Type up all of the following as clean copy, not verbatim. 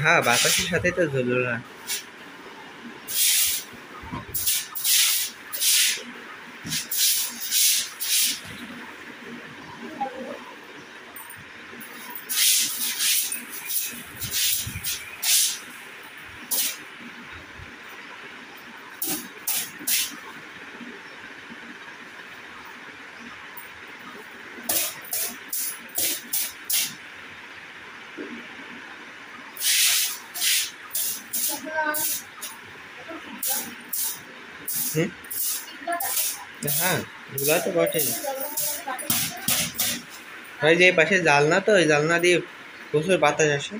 হ্যাঁ, বাতাসের সাথে তো ঝুললো না। হ্যাঁ, ঝুলা তো বটেই। ওই যে পাশে জালনা, তো ওই জালনা দিয়ে প্রচুর বাতাস আসে।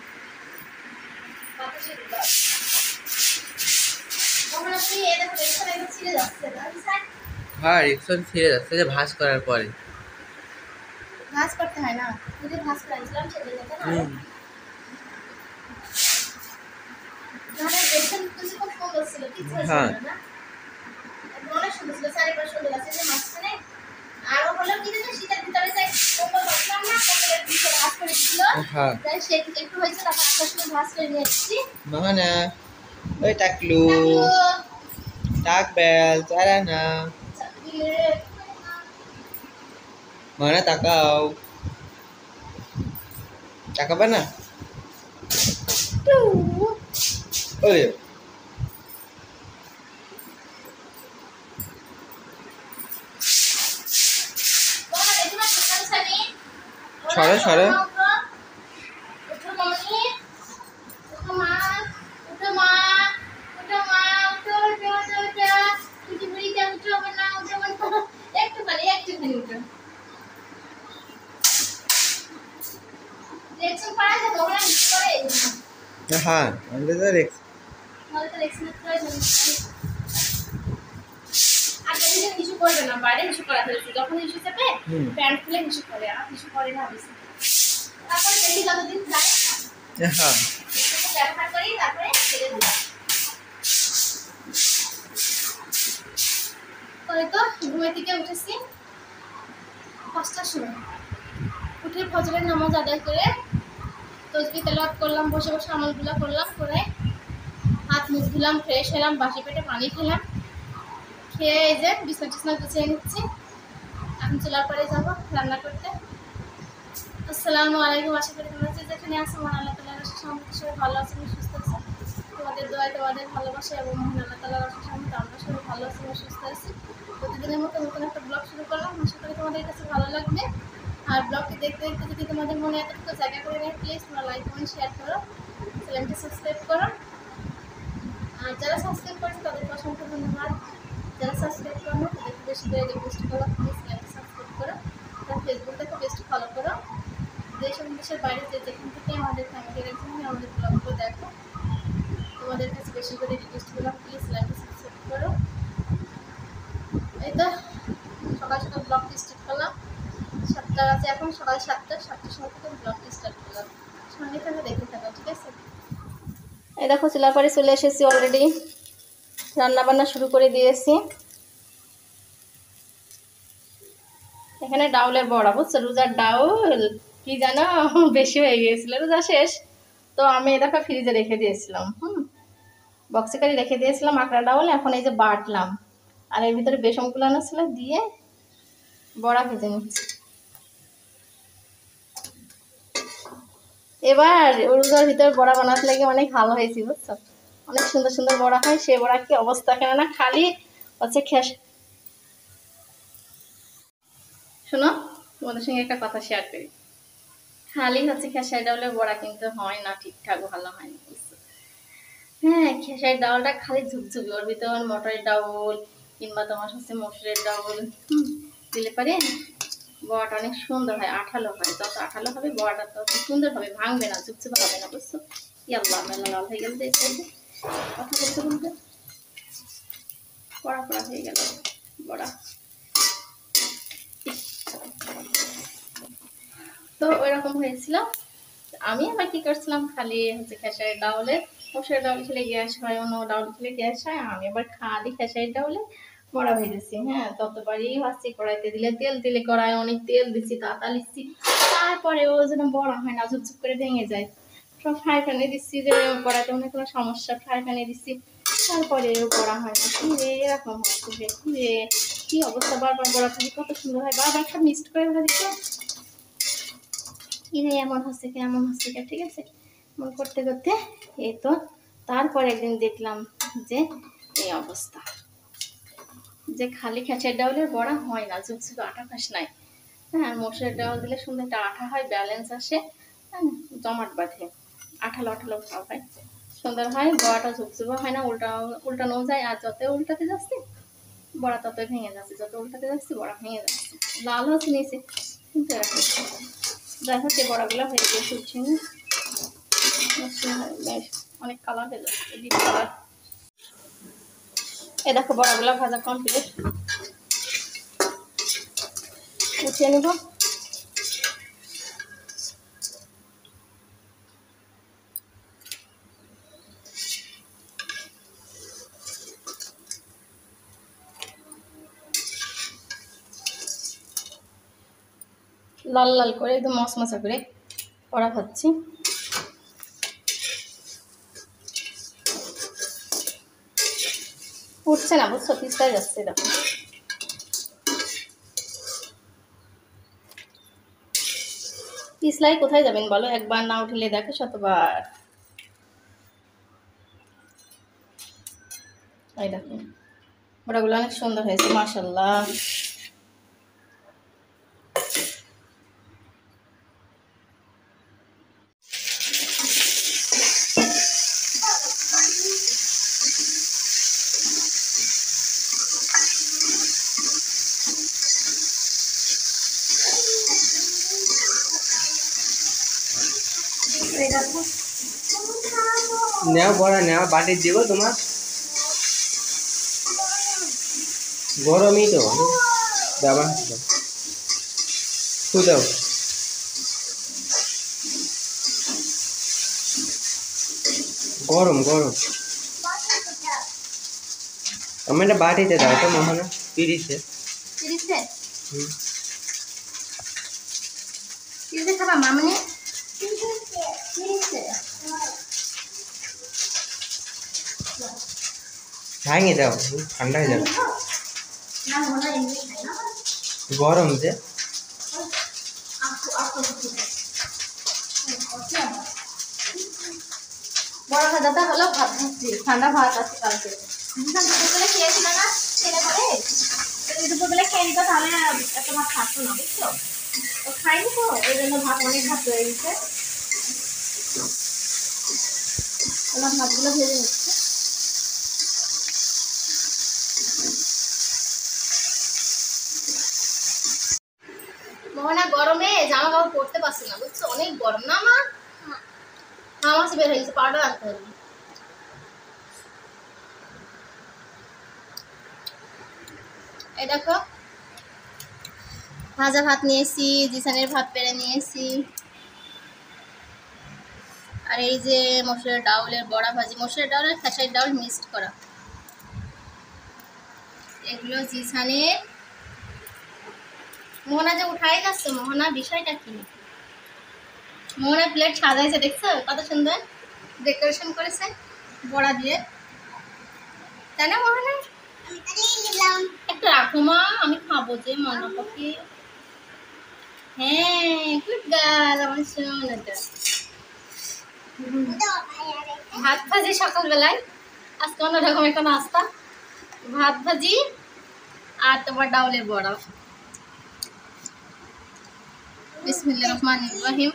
হ্যাঁ, রিক্সন ছিঁড়ে যাচ্ছে যে ভাঁজ করার পরে। ভাঁজ করতে হয় না, যদি ভাঁজ করেছিলাম সেটা যেতে না। হ্যাঁ, অনেক সুন্দর ছিল, চারিপাশ সুন্দর আছে যে মাঝখানে। আর ও বললাম কি যে শীতের ভিতরে যে কম্বল বাঁধলাম না, কম্বলের ভিতরে ভাঁজ করে দিছিল। হ্যাঁ, তাই সে একটু হয়েছে, তারপর আসার সময় ভাঁজ করে নিয়ে এসেছি। মাহানা, ওই টাকলু, টাক বেল, চারানা, মাহানা তাকাও, তাকাবা না? ওই সরো সরো। হ্যাঁ, আমাদের তো রিক্স। কিছু করবে না, বাইরে কিছু করা হয়েছে, যখন ইস্যু চাপে প্যান্ট খুলে কিছু করে, আর কিছু করে না বেশি। তারপরে দেখি যতদিন যায় হ্যাঁ, ব্যবহার করি, তারপরে ছেড়ে দিই। পরে তো ঘুমের থেকে উঠেছি 5টার সময়, উঠে ফজরের নামাজ আদায় করে তসবিহ তেলাওয়াত করলাম, বসে বসে আমলগুলো করলাম, করে হাত মুখ ধুলাম, ফ্রেশ হলাম, বাসি পেটে পানি খেলাম, খেয়ে এই যে বিছনা টিছনা গুছিয়ে নিচ্ছি। এখন চুলার পরে যাবো রান্না করতে। আসসালামু আলাইকুম, আশা করি তোমরা যে যেখানে আছো মহান আল্লাহ তাআলার অশেষ রহমতে সবাই ভালো আছেন, সুস্থ আছেন। তোমাদের দোয়ায়, তোমাদের ভালোবাসা এবং মহান আল্লাহ তাআলার অশেষ রহমতে আমরা সবাই ভালো আছি এবং সুস্থ আছি। প্রতিদিনের মতো নতুন একটা ব্লগ শুরু করলাম, আশা করি তোমাদের কাছে ভালো লাগবে। আর ব্লগটি দেখতে দেখতে যদি তোমাদের মনে এতটুকু জায়গা করে নেয়, প্লিজ তোমরা লাইক কমেন্ট শেয়ার করো, চ্যানেলটি সাবস্ক্রাইব করো। আর যারা সাবস্ক্রাইব করেছে তাদেরকে অসংখ্য ধন্যবাদ। যারা সাবস্ক্রাইব করো না তাদেরকে বেশি করে রিকোয়েস্ট করো, প্লিজ চ্যানেলটি সাবস্ক্রাইব করো। তারা ফেসবুক থেকে বেশি ফলো করো। দেশ এবং দেশের বাইরে যে যেখান থেকে আমাদের ফ্যামিলির একজন আমাদের ব্লগগুলো দেখো, তোমাদের কাছে বেশি করে রিকোয়েস্ট করলাম, প্লিজ লাইকটা সাবস্ক্রাইব করো। এই তো সকাল সকাল ব্লগটি স্টার্ট করলাম, 7টা আছে এখন, সকাল 7টার সময় থেকে ব্লগটি স্টার্ট করলাম। সঙ্গে থাকো, দেখতে থাকো, ঠিক আছে? এই দেখো চুলার পরে চলে এসেছি, অলরেডি রান্না বান্না শুরু করে দিয়েছি। এখানে ডাউলের বড়া, বুঝছো, রোজার ডাউল কি জানো বেশি হয়ে গিয়েছিল, রোজা শেষ তো আমি দেখো ফ্রিজে রেখে দিয়েছিলাম, বক্সে করে রেখে দিয়েছিলাম আকড়া ডাউল। এখন এই যে বাটলাম, আর এর ভিতরে বেসন গুলানো ছিল, দিয়ে বড়া ভেজে নিচ্ছি। এবার রোজার ভিতরে বড়া বানাতে লাগে অনেক ভালো হয়েছে, বুঝছো, অনেক সুন্দর সুন্দর বড়া হয়। সে বড়া কি অবস্থা, কেননা খালি হচ্ছে শোনো, তোমাদের সঙ্গে একটা কথা শেয়ার করি। খালি হচ্ছে খেসারি ডাউলের বড়া কিন্তু হয় না, ঠিকঠাক ভালো হয় না, বুঝছো। হ্যাঁ, খেসারি ডাউলটা খালি ঝুপঝুপি, ওর ভিতর মটরের ডাউল কিংবা তোমার হচ্ছে মসুরের ডাউল দিলে পারে বড়াটা অনেক সুন্দর হয়, আঠালো হয়। যত আঠালো হবে বড়াটা তত সুন্দর হবে, ভাঙবে না, ঝুপঝুপে হবে না, বুঝছো। ইয়াল্লাহ মেলা লাল হয়ে গেল, কথা বলতে বলতে কড়া কড়া হয়ে গেল বড়া। তো ওইরকম হয়েছিল। আমি আবার কি করছিলাম, খালি হচ্ছে খেসারির ডাউলে, মসুরের ডাউল খেলে গ্যাস হয়, অন্য ডাউল খেলে গ্যাস হয়, আমি আবার খালি খেসারির ডাউলে বড়া ভেজেছি। হ্যাঁ, ততবারই ভাজছি, কড়াইতে তেল দিলে কড়াই অনেক তেল দিচ্ছি, তাতা লিখছি, তারপরে ও যেন বড়া হয় না, ঝুপঝুপ করে ভেঙে যায়। সব ফ্রাই প্যানে দিচ্ছি, যে কড়াইতে মনে কোনো সমস্যা, ফ্রাই প্যানে দিচ্ছি, তারপরেও বড়া হয় না। কি রে এরকম হচ্ছে, কি রে কি অবস্থা, বারবার বড়া ভাজি কত সুন্দর হয়, বারবার সব মিক্সড করে ভাজি তো কি রে এমন হচ্ছে কি এমন হচ্ছে কি। ঠিক আছে, এমন করতে করতে এই তো তারপর একদিন দেখলাম যে এই অবস্থা, যে খালি খেঁচের ডাউলের বড়া হয় না, ঝুকঝুকে আটা ফাঁস নাই। হ্যাঁ, মসুরের ডাউল দিলে সুন্দর একটা আঠা হয়, ব্যালেন্স আসে, হ্যাঁ, জমাট বাঁধে, আঠালো আঠালো ভাব হয়, সুন্দর হয়, বড়াটা ঝুকঝুকে হয় না, উল্টানো যায়। আর যত উল্টাতে যাচ্ছি বড়া ততই ভেঙে যাচ্ছে, যত উল্টাতে যাচ্ছি বড়া ভেঙে যাচ্ছে, লাল হচ্ছে নিয়েছে কিন্তু এরকম। যাই হোক এই বড়াগুলো হয়ে গিয়ে শুকছে, বেশ অনেক কালার হয়ে যাচ্ছে, ডিপ কালার। এ দেখো বড়াগুলো ভাজা কমপ্লিট, উঠিয়ে নেব। লাল লাল করে একদম মশমশা করে বড়া ভাজছি। উঠছে না বুঝছো, পিছলাই যাচ্ছে, দেখো পিছলাই কোথায় যাবেন বলো, একবার না উঠলে দেখো শতবার। এই দেখো বড়াগুলো অনেক সুন্দর হয়েছে মাশাআল্লাহ। নেও বড়া নেও, বাটি দিব তোমার, গরমই তো ব্যবহার দাও। গরম গরম, আমি একটা বাটিতে দাও তো মোহনা, পিরিছে তিরিশে তিরিশে খাবা মামনি, তিরিশে ভাঙে দাও, ঠান্ডা হয়ে যাবে, না মোনা এমনি খাই না, গরম যে। বড় ভাজাটা হলো ভাত ভাজছি, ঠান্ডা ভাত আছে কালকে, দুপুরবেলা খেয়েছিল না ছেলে করে, দুপুরবেলা খেয়ে নিত তাহলে এত ভাত থাকতো না বুঝছো, তো খাইনি তো ওই জন্য ভাত অনেক ভাত হয়ে গেছে, ওনার ভাতগুলো ভেজে নিচ্ছে। মোহনা গরমে জামা কাপড় পরতে পারছে না বুঝছো, অনেক গরম না মা, হামাসি বের হয়েছে, পাউডার আনতে হবে। এই দেখো ভাজা ভাত নিয়েছি, জিসানের ভাত পেরে নিয়েছি, আর এই যে মসুরের ডাউলের বড়া ভাজি, মসুরের ডাউলের খেসারির ডাউল মিক্সড করা, এগুলো জিসানের। মোহনা যে উঠাই যাচ্ছে, মোহনা বিষয়টা কি, মোহনা প্লেট সাজাইছে দেখছো কত সুন্দর ডেকোরেশন করেছে বড়া দিয়ে, তাই না মোহনা? একটু রাখো মা, আমি খাবো যে মনা পাখি। হ্যাঁ গুড গার্ল আমার সোনাটা। ভাত ভাজি সকালবেলায় আজকে অন্যরকম একটা নাস্তা, ভাত ভাজি আর তোমার ডাউলের বড়া। বিসমিল্লাহির রহমানির রহিম।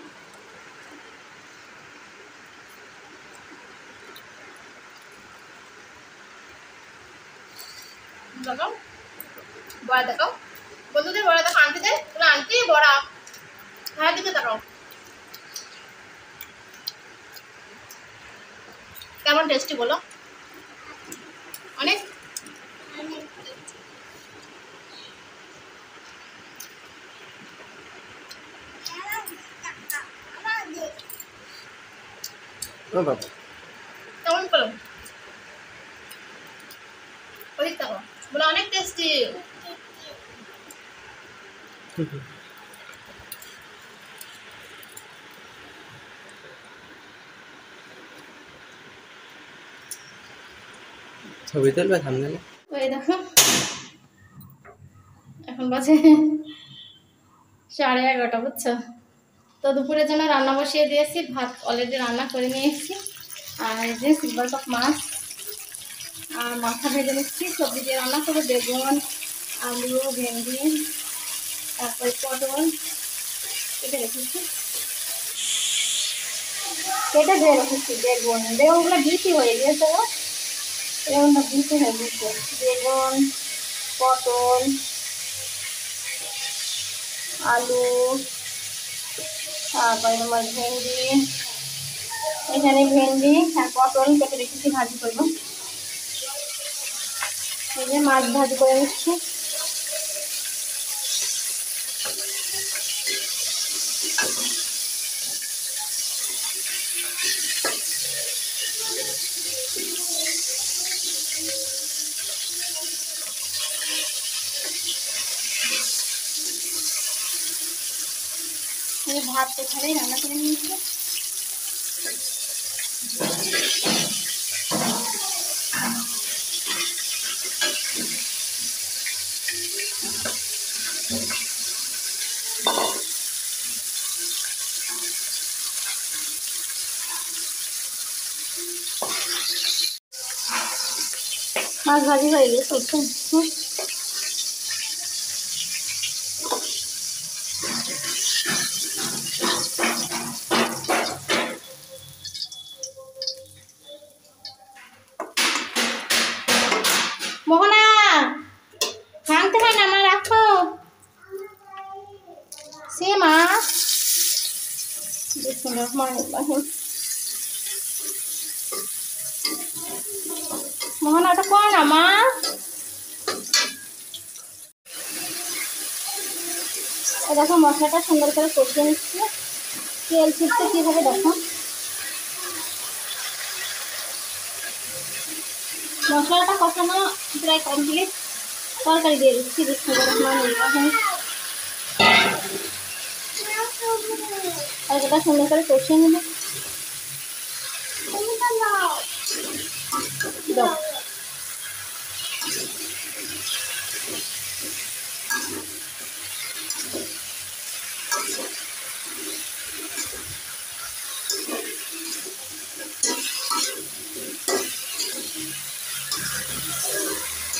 দেখো বড়া, দেখো বন্ধুদের বড়া দেখো, আন্টিদের বলে আন্টি বড়া, হ্যাঁ দিকে দেখো কেমন টেস্টি বলো, অনেক ও বাবা, কেমন করো ওই দেখো বলে অনেক টেস্টি। ছবি তুলবে সামনে? ওই দেখো এখন বাজে 11:30, বুঝছো? তো দুপুরের জন্য রান্না বসিয়ে দিয়েছি, ভাত অলরেডি রান্না করে নিয়ে এসেছি। আর এই যে সিলভার কাপ মাছ আর মাথা ভেজে নিচ্ছি। সবজি দিয়ে রান্না করবো, বেগুন, আলু, ভেন্ডি, তারপরে পটল কেটে রেখেছি, কেটে ধুয়ে রেখেছি। বেগুনগুলো বিচি হয়ে গিয়েছে, বেগুনটা বিচি হয়ে গেছে। বেগুন, পটল, আলু, তারপরে তোমার ভেন্ডি, এখানে ভেন্ডি আর পটল কেটে রেখেছি, ভাজি করবো। এই যে মাছ ভাজি করে নিচ্ছি। এই ভাত এখানেই রান্না করে নিয়েছি। মাছ ভাজি হয়ে গেছে। মোহনা ভাঙতে হয় না, আমার রাখো সে মাছ। মোহনা ওটা কোন আমার? দেখো মশলাটা সুন্দর করে কষিয়ে নিচ্ছি। তেল ছিটতে কিভাবে দেখো। মশলাটা কষানো প্রায় কমপ্লিট। তরকারি দিয়ে দিচ্ছি। তরকারিটা সুন্দর করে কষিয়ে নেব।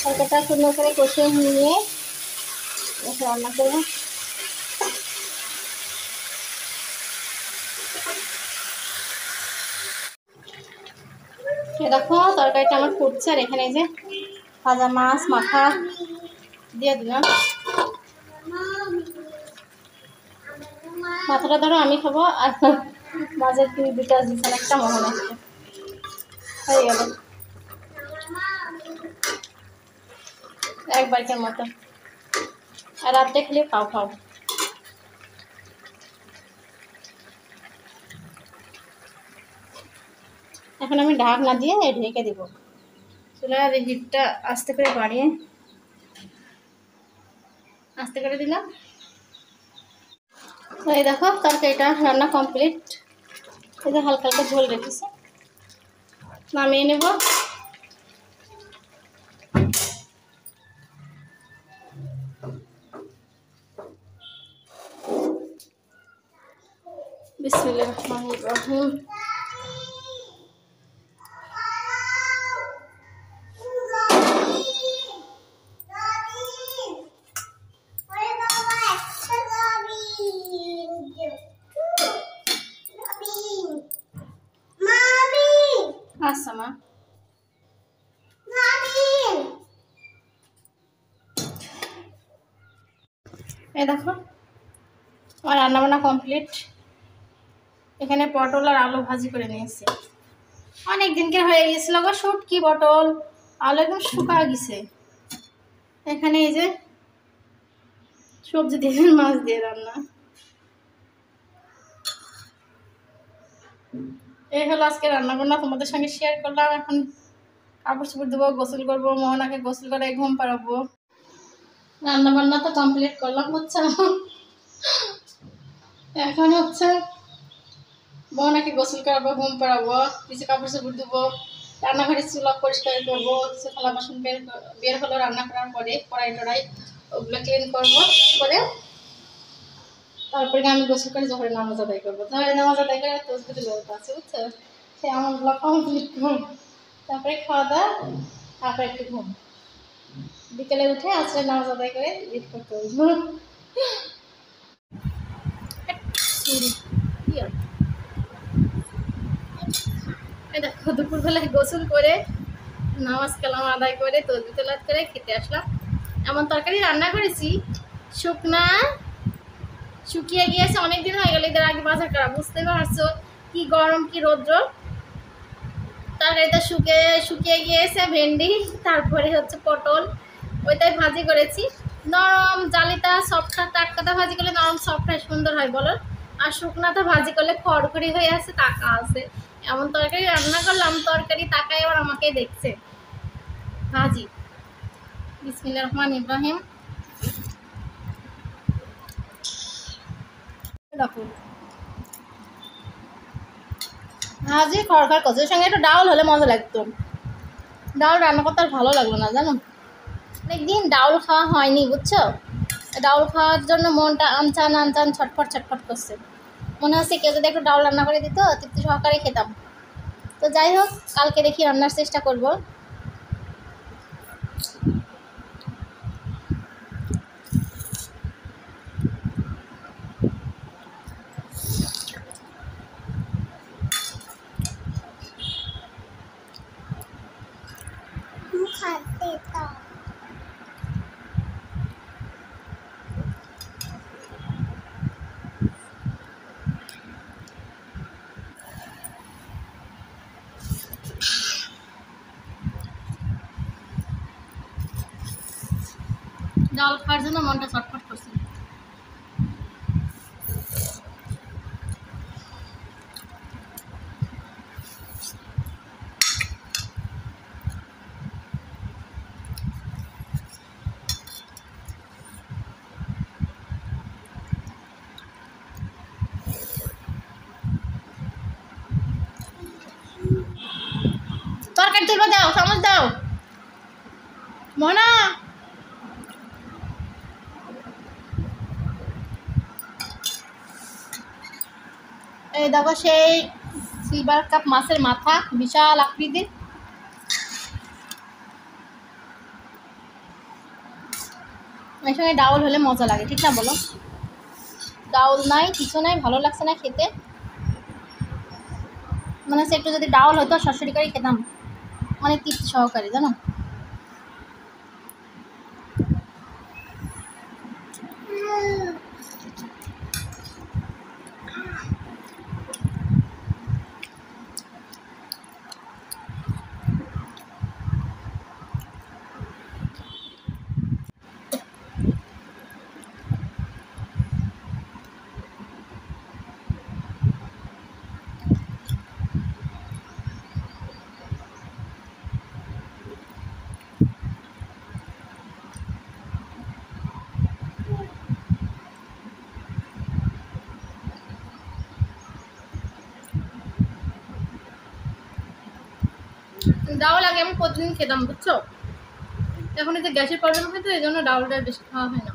তরকারিটা সুন্দর করে কষিয়ে নিয়ে রান্না করবো। দেখো তরকারিটা আমার ফুটছে। আর এখানে যে ভাজা মাছ মাথা দিয়ে দিলাম। মাথাটা ধরো আমি খাবো, আর মাছের তুমি দুটা দিচ্ছেন, একটা মহন আসছে। হয়ে গেল একবারকের মতো। আর রাত্রে খেলে খাও। এখন আমি ঢাকনা দিয়ে ঢেকে দিব। চুলার হিটটা আস্তে করে বাড়িয়ে আস্তে করে দিলাম। তো এই দেখো তরকারিটা রান্না কমপ্লিট। এই যে হালকা হালকা ঝোল রেখেছি, নামিয়ে নেব। বিসমিল্লাহির রহমানির রহিম। আচ্ছা মা, এই দেখো আমার রান্নাবান্না কমপ্লিট। এখানে পটল আর আলু ভাজি করে নিয়েছি। অনেক দিনকে হয়ে গেছিল গো শুটকি পটল আলু একদম শুকা গেছে। এখানে এই যে সবজি দিয়ে মাছ দিয়ে রান্না। এই হলো আজকে রান্নাবান্না, তোমাদের সঙ্গে শেয়ার করলাম। এখন কাপড় চোপড় দেবো, গোসল করবো, মোহনাকে গোসল করে ঘুম পাড়াবো। রান্নাবান্না তো কমপ্লিট করলাম, হচ্ছে এখন হচ্ছে মোহনাকে গোসল করাবো, ঘুম পাড়াবো, কিছু কাপড় চোপড় দেবো, রান্নাঘরে চুলা পরিষ্কার করবো, কিছু থালা বাসন বের হলো রান্না করার পরে, কড়াই টড়াই ওগুলো ক্লিন করবো করে তারপরে আমি গোসল করে জোহরের নামাজ আদায় করবো। জোহরের নামাজ আদায় করে তসবিহ দরকার আছে, বুঝছো? সে আমলগুলো কমপ্লিট করুন, তারপরে খাওয়া দাওয়া, তারপরে একটু ঘুম। বিকেলে উঠে আসরের নামাজ আদায় করে ঈদ করতে বসবো। দেখো দুপুরবেলায় গোসল করে নামাজ কালাম আদায় করে তসবিহ তেলাওয়াত করে খেতে আসলাম। এমন তরকারি রান্না করেছি, শুকনা শুকিয়ে গিয়েছে, অনেকদিন হয়ে গেল এদের আগে বাজার করা, বুঝতে পারছো কি গরম কি রৌদ্র। তরকারিটা শুকিয়ে গিয়েছে, ভেন্ডি তারপরে হচ্ছে পটল, ওইটাই ভাজি করেছি। নরম জালিটা সফটটা টাটকাটা ভাজি করলে নরম সফট হয়, সুন্দর হয় বলো, আর শুকনাটা ভাজি করলে খড়খড়ি হয়ে আছে, টাকা আছে। এমন তরকারি রান্না করলাম, তরকারি তাকায় আবার আমাকে দেখছে। ভাজি বিসমিল্লাহির রহমানির রহিম। দেখো ভাজি খড়খড় কচুর সঙ্গে একটু ডাউল হলে মজা লাগতো। ডাউল রান্না করতে আর ভালো লাগলো না, জানো, অনেকদিন ডাউল খাওয়া হয়নি, বুঝছো? ডাউল খাওয়ার জন্য মনটা আনচান আনচান ছটফট ছটফট করছে। মনে হচ্ছে কেউ যদি একটু ডাউল রান্না করে দিত, তৃপ্তি সহকারে খেতাম। তো যাই হোক, কালকে দেখি রান্নার চেষ্টা করব। ডাউল খাওয়ার জন্য মনটা ছটফট করছে। তরকারি তুলবা, দাও চামচ দাও মনা। এই দেখো সেই সিলভার কাপ মাছের মাথা, বিশাল আকৃতির। এর সঙ্গে ডাউল হলে মজা লাগে, ঠিক না বলো? ডাউল নাই, কিছু নাই, ভালো লাগছে না খেতে। মানে হচ্ছে একটু যদি ডাউল হতো সরষরি করে খেতাম, অনেক তৃপ্তি সহকারে, জানো। ডাউল আগে আমি প্রতিদিন খেতাম, বুঝছো? এখন এই যে গ্যাসের প্রবলেম হয়, তো এই জন্য ডাউলটা বেশি খাওয়া হয় না।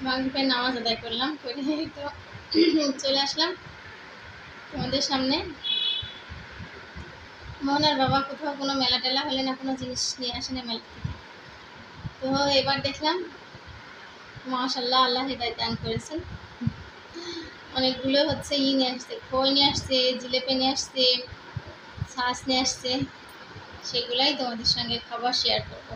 মাগরিবের নামাজ আদায় করলাম, করে তো চলে আসলাম তোমাদের সামনে। মোহনার বাবা কোথাও কোনো মেলা টেলা হলে না কোনো জিনিস নিয়ে আসে না মেলা থেকে। তো এবার দেখলাম মাশাআল্লাহ, আল্লাহ হেদায়েত দান করেছেন, অনেকগুলো হচ্ছে নিয়ে আসছে, খই নিয়ে আসছে, জিলেপি নিয়ে আসছে, ছাঁচ নিয়ে আসছে। সেগুলাই তোমাদের সঙ্গে খাবার শেয়ার করবো।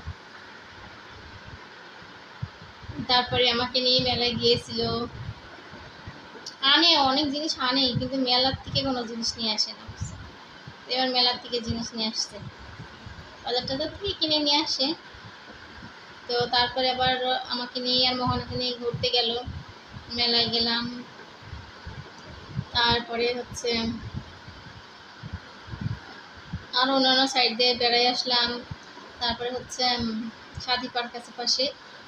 তারপরে আমাকে নিয়ে মেলায় গিয়েছিল, আনে অনেক জিনিস আনে, কিন্তু মেলার থেকে কোনো জিনিস নিয়ে আসে না। এবার মেলার থেকে জিনিস নিয়ে আসছে, বাজার টাজার থেকে কিনে নিয়ে আসে। তো তারপরে আবার আমাকে নিয়ে আর মোহনাকে নিয়ে ঘুরতে গেল, মেলায় গেলাম। তারপরে হচ্ছে আর অন্যান্য সাইড দিয়ে বেড়াই আসলাম। তারপরে হচ্ছে সাথী পার্ক আছে পাশে,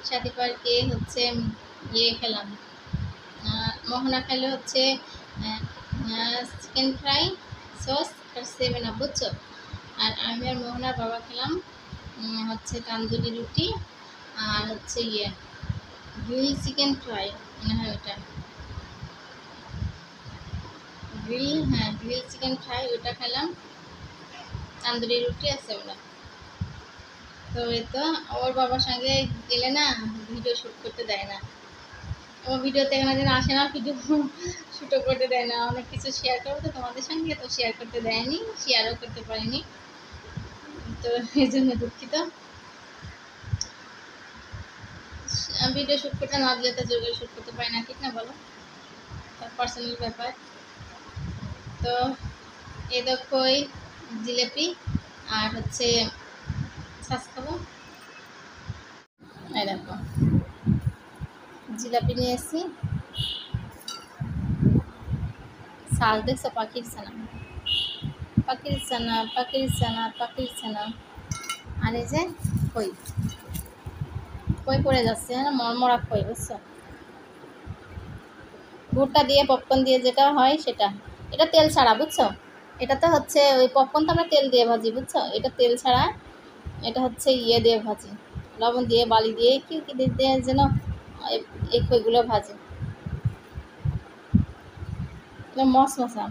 সাথী পার্কে হচ্ছে ইয়ে খেলাম, মোহনা খেলে হচ্ছে চিকেন ফ্রাই সস আর 7 আপ, বুঝছো। আর আমি আর মোহনার বাবা খেলাম হচ্ছে তান্দুরি রুটি আর হচ্ছে ইয়ে গ্রিল চিকেন ফ্রাই, মনে হয় ওটা গ্রিল, হ্যাঁ গ্রিল চিকেন ফ্রাই ওইটা খেলাম, তান্দুরি রুটি আছে ওটা। তো এই তো ওর বাবার সঙ্গে গেলে না ভিডিও শ্যুট করতে দেয় না, ও ভিডিওতে এখানে যেন আসে না, ভিডিও শ্যুটও করতে দেয় না। অনেক কিছু শেয়ার করবো তো তোমাদের সঙ্গে, তো শেয়ার করতে দেয়নি, শেয়ারও করতে পারিনি, তো এই জন্য দুঃখিত। ভিডিও শ্যুট করতে না দিলে তো জোরে শ্যুট করতে পারি না, ঠিক না বলো, তার পার্সোনাল ব্যাপার। তো এই দেখো জিলেপি আর হচ্ছে ছাঁচ খাবো। এই দেখো জিলাপি নিয়ে এসেছি, শাক দেখছো, পাখির ছানা পাখির ছানা পাখির ছানা পাখির ছানা। আর এই যে কই কই পড়ে যাচ্ছে, হ্যাঁ মরমরা কই, বুঝছো। ভুট্টা দিয়ে পপকর্ন দিয়ে যেটা হয় সেটা, এটা তেল ছাড়া, বুঝছো। এটা তো হচ্ছে ওই পপকর্ন তো আমরা তেল দিয়ে ভাজি, বুঝছো, এটা তেল ছাড়া। এটা হচ্ছে ইয়ে দিয়ে ভাজি, লবণ দিয়ে বালি দিয়ে কি কি দিয়ে যেন এই কইগুলো ভাজি, মস মশা।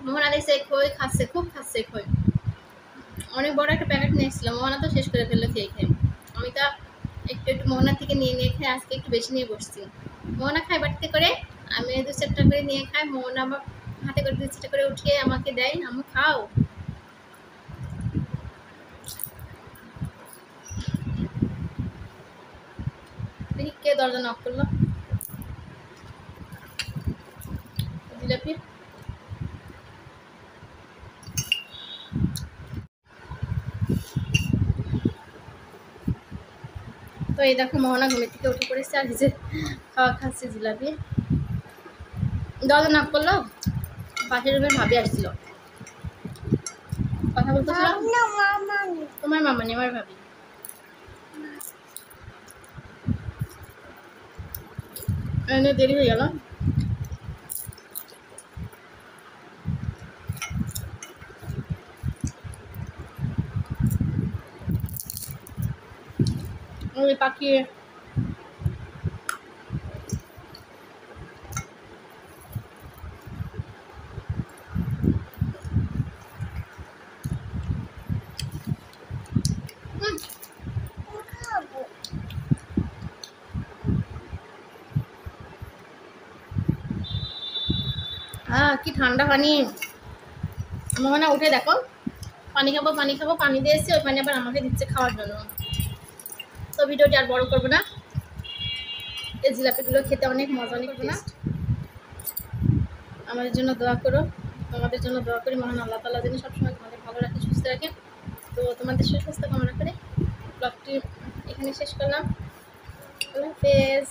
মোহনা দেখছে খই খাচ্ছে, খুব খাচ্ছে খই, অনেক বড় একটা প্যাকেট নিয়ে এসেছিলাম, মোহনা তো শেষ করে ফেললো খেয়ে খেয়ে। আমি তো একটু একটু মোহনার থেকে নিয়ে নিয়ে খেয়ে আজকে একটু বেশি নিয়ে বসছি। মোহনা খাই বাড়িতে করে, আমি 2-4টা করে নিয়ে খাই, মোহনা আমার হাতে করে 2-4টা করে উঠিয়ে আমাকে দেয়, আমি খাও। দেখি কে দরজা নক করলো, জিলাপি। তো এই দেখো মোহনা ঘুমের থেকে উঠে পড়েছে আর এই যে খাওয়া খাচ্ছে জিলাপি। দরজা নক করলো, পাশের রুমের ভাবি আসছিল, কথা বলতেছিল। তোমার মামা নেই, আমার ভাবি। দেরি হয়ে গেল। ওই পাখি কি ঠান্ডা পানি। মোহনা উঠে দেখো, পানি খাবো পানি খাবো, পানি দিয়ে এসছে, ওই পানি আবার আমাকে দিচ্ছে খাওয়ার জন্য। তো ভিডিওটি আর বড় করবো না, এই জিলাপিগুলো খেতে অনেক মজা, অনেক টেস্ট। আমাদের জন্য দোয়া করো, তোমাদের জন্য দোয়া করি, মহান আল্লাহ তাআলা যেন সবসময় তোমাদের ভালো রাখে, সুস্থ রাখে। তো তোমাদের সুস্বাস্থ্য কামনা করে ব্লগটি এখানে শেষ করলাম। আল্লাহ হাফেজ।